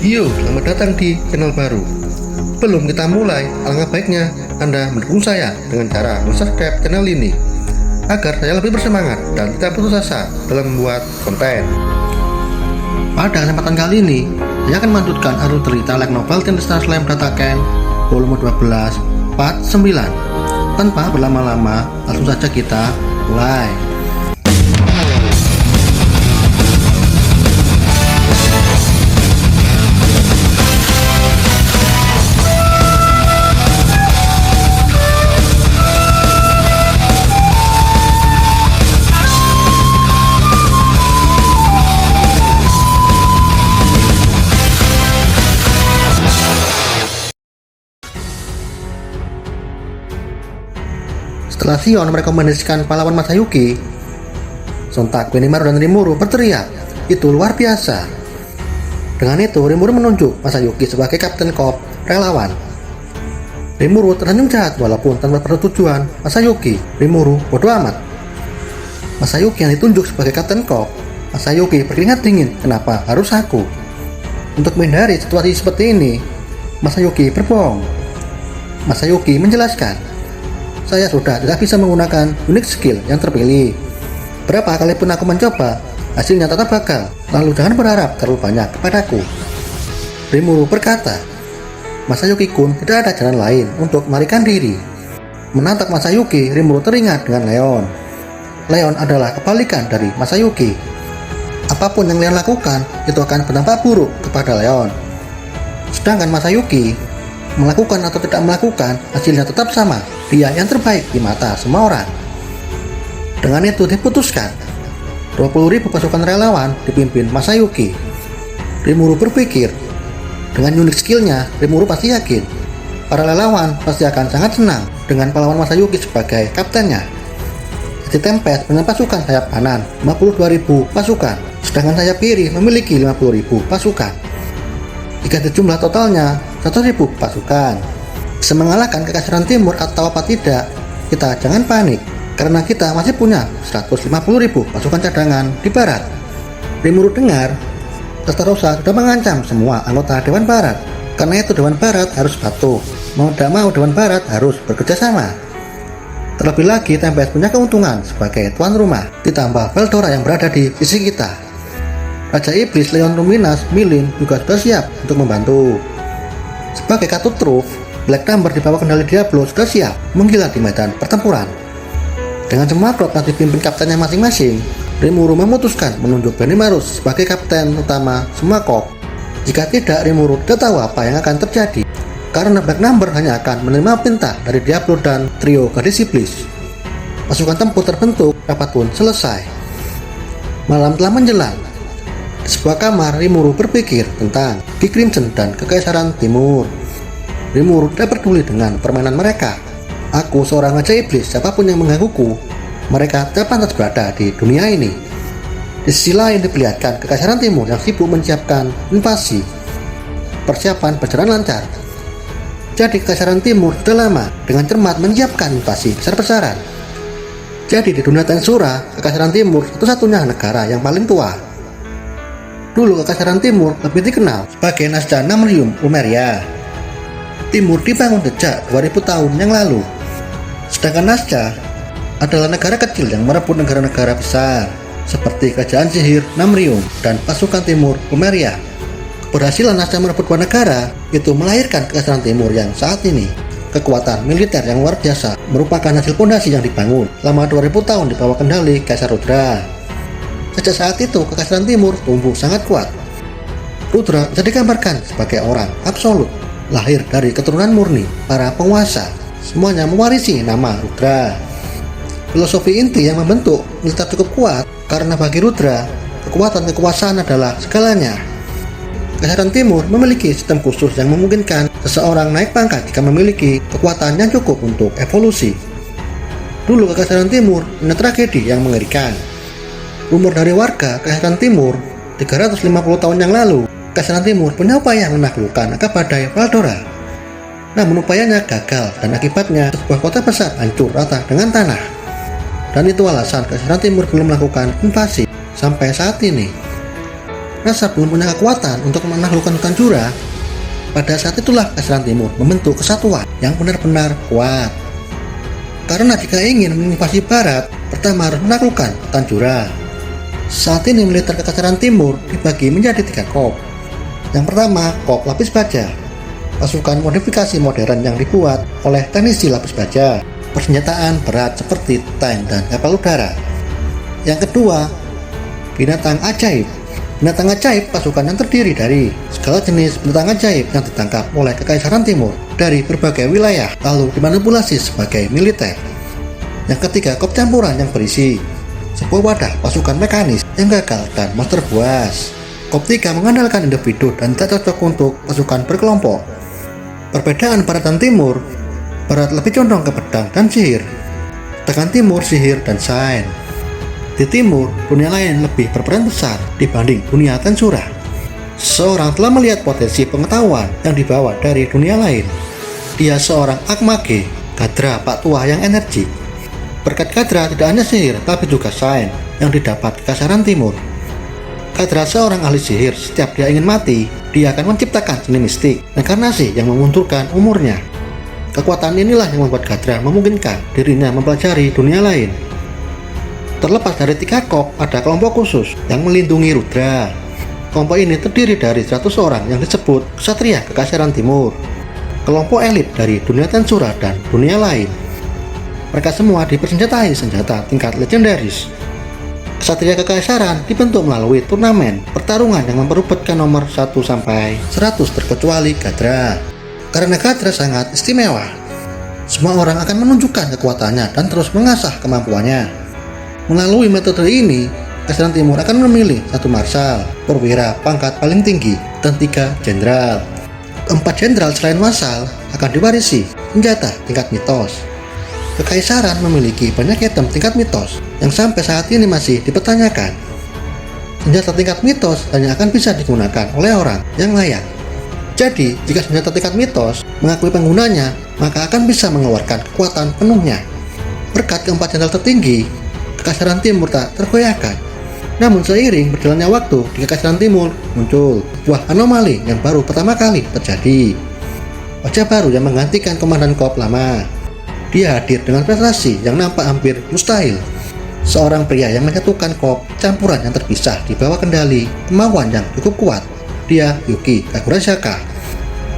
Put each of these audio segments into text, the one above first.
Yo, selamat datang di channel baru. Sebelum kita mulai, alangkah baiknya Anda mendukung saya dengan cara subscribe channel ini agar saya lebih bersemangat dan tidak putus asa dalam membuat konten. Pada kesempatan kali ini, saya akan melanjutkan alur cerita light novel Teen Star Slam Dataken volume 12 part 9. Tanpa berlama-lama, langsung saja kita mulai. Setelah Shion merekomendasikan pahlawan Masayuki, sontak Benimaru dan Rimuru berteriak, "Itu luar biasa!" Dengan itu, Rimuru menunjuk Masayuki sebagai Kapten Corps relawan. Rimuru tersenyum jahat walaupun tanpa persetujuan Masayuki. Rimuru bodoh amat. Masayuki yang ditunjuk sebagai Kapten Corps. Masayuki berkeringat dingin, kenapa harus aku? Untuk menghindari situasi seperti ini, Masayuki berbohong. Masayuki menjelaskan, "Saya sudah tidak bisa menggunakan unique skill yang terpilih. Berapa kali pun aku mencoba, hasilnya tetap gagal. Lalu jangan berharap terlalu banyak kepadaku." Rimuru berkata, "Masayuki-kun, tidak ada jalan lain untuk melarikan diri." Menatap Masayuki, Rimuru teringat dengan Leon. Leon adalah kebalikan dari Masayuki. Apapun yang Leon lakukan, itu akan berdampak buruk kepada Leon. Sedangkan Masayuki, melakukan atau tidak melakukan, hasilnya tetap sama. Dia yang terbaik di mata semua orang. Dengan itu diputuskan 20.000 pasukan relawan dipimpin Masayuki. Rimuru berpikir, dengan unik skillnya, Rimuru pasti yakin para relawan pasti akan sangat senang dengan pahlawan Masayuki sebagai kaptennya. Jadi Tempest dengan pasukan sayap kanan 52.000 pasukan, sedangkan sayap kiri memiliki 50.000 pasukan. Jika jumlah totalnya 100.000 pasukan. Bisa mengalahkan kekaisaran timur atau apa tidak, kita jangan panik, karena kita masih punya 150.000 pasukan cadangan di barat. Rimuru dengar, Testarossa sudah mengancam semua anggota Dewan Barat. Karena itu Dewan Barat harus patuh. Mau tidak mau Dewan Barat harus bekerja sama. Terlebih lagi Tempest punya keuntungan sebagai tuan rumah, ditambah Veldora yang berada di sisi kita. Raja Iblis Leon Luminas Milin juga sudah siap untuk membantu. Sebagai Katut Truth, Black Number di bawah kendali Diablo sudah siap menggila di medan pertempuran. Dengan semua klub yang dipimpin kaptennya masing-masing, Rimuru memutuskan menunjuk Benimaru sebagai kapten utama semua korps. Jika tidak, Rimuru tidak tahu apa yang akan terjadi, karena Black Number hanya akan menerima perintah dari Diablo dan trio gadis iblis. Pasukan tempur terbentuk, rapat pun selesai. Malam telah menjelang. Di sebuah kamar, Rimuru berpikir tentang Ki Crimson dan Kekaisaran Timur. Rimuru tidak peduli dengan permainan mereka. "Aku seorang raja iblis, siapapun yang menggangguku, mereka tidak pantas berada di dunia ini." Di sisi lain diperlihatkan Kekaisaran Timur yang sibuk menyiapkan invasi. Persiapan berjalan lancar. Jadi Kekaisaran Timur sudah lama dengan cermat menyiapkan invasi besar-besaran. Jadi di dunia Tensura, Kekaisaran Timur satu-satunya negara yang paling tua. Dulu Kekaisaran Timur lebih dikenal sebagai Nasda Namrium Umeria. Timur dibangun sejak 2000 tahun yang lalu. Sedangkan Nasda adalah negara kecil yang merebut negara-negara besar seperti Kerajaan Sihir Namrium dan pasukan Timur Umeria. Keberhasilan Nasda merebut dua negara itu melahirkan Kekaisaran Timur yang saat ini. Kekuatan militer yang luar biasa merupakan hasil fondasi yang dibangun selama 2000 tahun di bawah kendali Kaisar Rudra. Sejak saat itu Kekaisaran Timur tumbuh sangat kuat. Rudra bisa digambarkan sebagai orang absolut, lahir dari keturunan murni para penguasa. Semuanya mewarisi nama Rudra. Filosofi inti yang membentuk militer cukup kuat, karena bagi Rudra, kekuatan kekuasaan adalah segalanya. Kekaisaran Timur memiliki sistem khusus yang memungkinkan seseorang naik pangkat jika memiliki kekuatan yang cukup untuk evolusi. Dulu Kekaisaran Timur punya tragedi yang mengerikan. Rumor dari warga Kekaisaran Timur 350 tahun yang lalu, Kekaisaran Timur punya upaya menaklukkan ke badai Veldora. Namun upayanya gagal dan akibatnya sebuah kota besar hancur rata dengan tanah. Dan itu alasan Kekaisaran Timur belum melakukan invasi sampai saat ini. merasa belum punya kekuatan untuk menaklukkan hutan Jura, pada saat itulah Kekaisaran Timur membentuk kesatuan yang benar-benar kuat. Karena jika ingin menginvasi Barat, pertama harus menaklukkan hutan Jura. Saat ini militer Kekaisaran Timur dibagi menjadi 3 kop. Yang pertama, kop lapis baja, pasukan modifikasi modern yang dibuat oleh teknisi lapis baja, persenjataan berat seperti tank dan kapal udara. Yang kedua, binatang ajaib. Binatang ajaib pasukan yang terdiri dari segala jenis binatang ajaib yang ditangkap oleh Kekaisaran Timur dari berbagai wilayah lalu dimanipulasi sebagai militer. Yang ketiga, kop campuran yang berisi sebuah wadah pasukan mekanis yang gagal dan monster buas. Kop 3 mengandalkan individu dan tak cocok untuk pasukan berkelompok. Perbedaan Barat dan Timur, Barat lebih condong ke pedang dan sihir, sedangkan Timur sihir dan sains. Di Timur, dunia lain lebih berperan besar dibanding dunia Tensura. Seseorang telah melihat potensi pengetahuan yang dibawa dari dunia lain. Dia seorang Akmage, Gadra Pak Tua yang energik. Berkat Gadra tidak hanya sihir, tapi juga sains yang didapat Kekaisaran Timur. Gadra seorang ahli sihir, setiap dia ingin mati, dia akan menciptakan seni mistik, inkarnasi yang mengunturkan umurnya. Kekuatan inilah yang membuat Gadra memungkinkan dirinya mempelajari dunia lain. Terlepas dari 3 kop, ada kelompok khusus yang melindungi Rudra. Kelompok ini terdiri dari 100 orang yang disebut Ksatria Kekaisaran Timur, kelompok elit dari dunia Tensura dan dunia lain. Mereka semua dipersenjatai senjata tingkat legendaris. Ksatria Kekaisaran dibentuk melalui turnamen pertarungan yang memperebutkan nomor 1 sampai 100 terkecuali Gadra. Karena Gadra sangat istimewa, semua orang akan menunjukkan kekuatannya dan terus mengasah kemampuannya. Melalui metode ini, Kekaisaran Timur akan memilih 1 marsal, perwira pangkat paling tinggi, dan 3 jenderal. 4 jenderal selain marsal akan diwarisi senjata tingkat mitos. Kekaisaran memiliki banyak item tingkat mitos yang sampai saat ini masih dipertanyakan. Senjata tingkat mitos hanya akan bisa digunakan oleh orang yang layak. Jadi, jika senjata tingkat mitos mengakui penggunanya, maka akan bisa mengeluarkan kekuatan penuhnya. Berkat ke-4 jenderal tertinggi, Kekaisaran Timur tak tergoyahkan. Namun seiring berjalannya waktu, di Kekaisaran Timur muncul sebuah anomali yang baru pertama kali terjadi. Wajah baru yang menggantikan komandan kop lama. Dia hadir dengan prestasi yang nampak hampir mustahil. Seorang pria yang menyatukan kop campuran yang terpisah di bawah kendali kemauan yang cukup kuat. Dia Yuki Kakurasaka.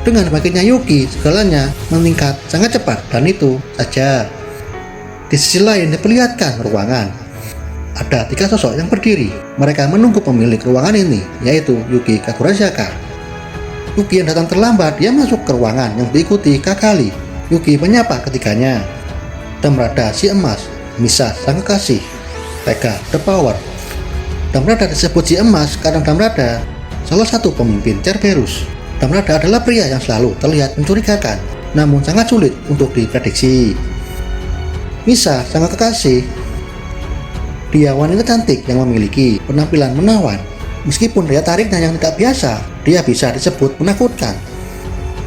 Dengan bangkitnya Yuki, segalanya meningkat sangat cepat dan itu saja. Di sisi lain diperlihatkan ruangan. Ada 3 sosok yang berdiri. Mereka menunggu pemilik ruangan ini, yaitu Yuki Kakurasaka. Yuki yang datang terlambat, dia masuk ke ruangan yang diikuti Kakali. Yuki menyapa ketiganya. Damrada si emas, Misa sang kekasih, Vega the power. Damrada disebut si emas karena Damrada salah satu pemimpin Cerberus. Damrada adalah pria yang selalu terlihat mencurigakan, namun sangat sulit untuk diprediksi. Misa sang kekasih, dia wanita cantik yang memiliki penampilan menawan. Meskipun daya tariknya yang tidak biasa, dia bisa disebut menakutkan.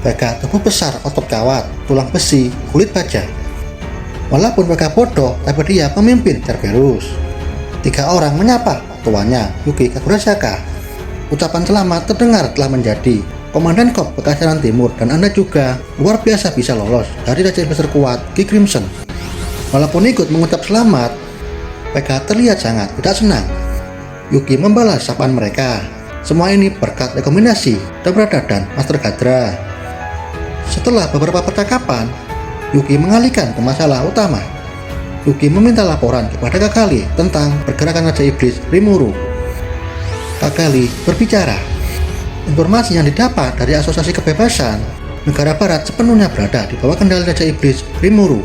Vega tubuh besar, otot kawat, tulang besi, kulit baja. Walaupun Vega bodoh, tapi dia pemimpin Cerberus. 3 orang menyapa tuannya, Yuki Kakurasaka. Ucapan selamat terdengar telah menjadi komandan kop Kekaisaran Timur dan Anda juga luar biasa bisa lolos dari Raja Besar kuat Ki Crimson. Walaupun ikut mengucap selamat, Vega terlihat sangat tidak senang. Yuki membalas sapaan mereka. Semua ini berkat rekomendasi Damrada dan Master Gadra. Setelah beberapa percakapan, Yuki mengalihkan ke masalah utama. Yuki meminta laporan kepada Kakali tentang pergerakan Raja Iblis Rimuru. Kakali berbicara. Informasi yang didapat dari Asosiasi Kebebasan, negara barat sepenuhnya berada di bawah kendali Raja Iblis Rimuru.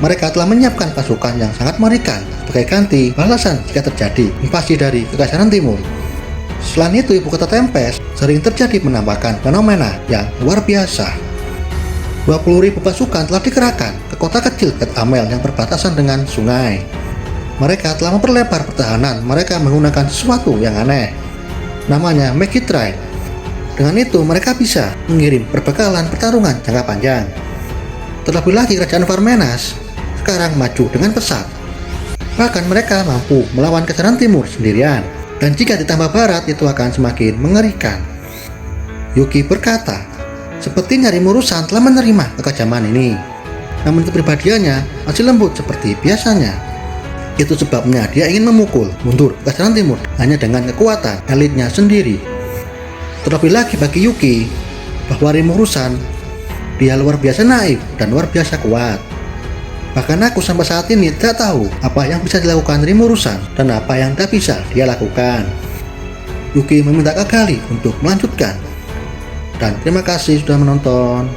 Mereka telah menyiapkan pasukan yang sangat mengerikan sebagai ganti balasan jika terjadi invasi dari Kekaisaran Timur. Selain itu, ibu kota Tempest sering terjadi menambahkan fenomena yang luar biasa. 20.000 pasukan telah dikerahkan ke kota kecil Ket Amel yang berbatasan dengan sungai. Mereka telah memperlebar pertahanan mereka menggunakan sesuatu yang aneh. Namanya Magic Train. Dengan itu, mereka bisa mengirim perbekalan pertarungan jangka panjang. Terlebih lagi, kerajaan Varmenas sekarang maju dengan pesat. Bahkan mereka mampu melawan Kekaisaran Timur sendirian. Dan jika ditambah barat, itu akan semakin mengerikan. Yuki berkata, sepertinya Rimuru-san telah menerima kekejaman ini. Namun kepribadiannya masih lembut seperti biasanya. Itu sebabnya dia ingin memukul mundur ke jalan timur hanya dengan kekuatan elitnya sendiri. Terlebih lagi bagi Yuki, bahwa Rimuru-san, dia luar biasa naif dan luar biasa kuat. Bahkan aku sampai saat ini tidak tahu apa yang bisa dilakukan Rimuru-san dan apa yang tidak bisa dia lakukan. Yuki meminta Kagali untuk melanjutkan. Dan terima kasih sudah menonton.